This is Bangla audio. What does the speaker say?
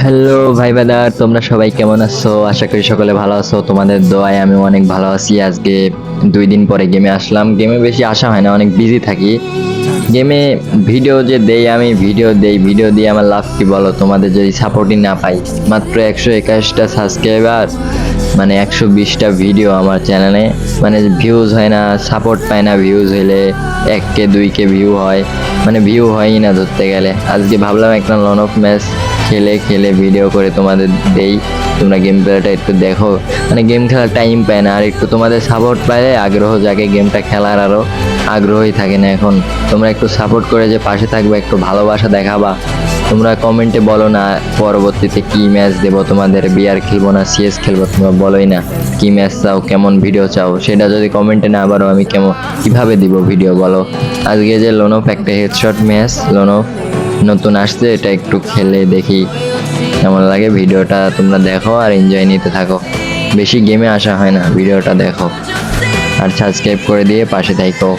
হ্যালো ভাই ব্রাদার, তোমরা সবাই কেমন আছো? আশা করি সকলে ভালো আছো। তোমাদের দোয়ায় আমি অনেক ভালো আছি। আজকে 2 দিন পরে গেমে আসলাম। গেমে বেশি আসা হয় না, অনেক বিজি থাকি। গেমে ভিডিও যে দেই, আমি ভিডিও দিয়ে আমার লাভ কি বলো? তোমাদের যদি সাপোর্টই না পাই, মাত্র 121টা সাবস্ক্রাইবার, মানে 120টা ভিডিও আমার চ্যানেলে, মানে ভিউজ হয় না, সাপোর্ট পায় না। ভিউজ হইলে 1K 2K ভিউ হয়, মানে ভিউ হয়ই না ধরতে গেলে। আজকে ভাবলাম একটা লন অফ ম্যাচ খেলে ভিডিও করে তোমাদের দেই, তোমরা গেম প্লেটা একটু দেখো। মানে গেম খেলার টাইম পায় না, আর একটু তোমাদের সাপোর্ট পাইলে আগ্রহ জাগে, গেমটা খেলার আরও আগ্রহই থাকে না। এখন তোমরা একটু সাপোর্ট করে যে পাশে থাকবে, একটু ভালোবাসা দেখাবা। তোমরা কমেন্টে বলো না পরবর্তীতে কি ম্যাচ দেবো তোমাদের, বিআর খেলবো না সিএস খেলবো, তোমরা বলোই না কি ম্যাচ চাও, কেমন ভিডিও চাও। সেটা যদি কমেন্টে না পারো, আমি কিভাবে দিব ভিডিও বলো? আজকে যে লোনফ একটা হেডশট ম্যাচ, লোনফ নতুন আসছে, এটা একটু খেলে দেখি কেমন লাগে। ভিডিওটা তোমরা দেখো আর এনজয় নিতে থাকো। বেশি গেমে আসা হয় না, ভিডিওটা দেখো আর সাবস্ক্রাইব করে দিয়ে পাশে থাকো।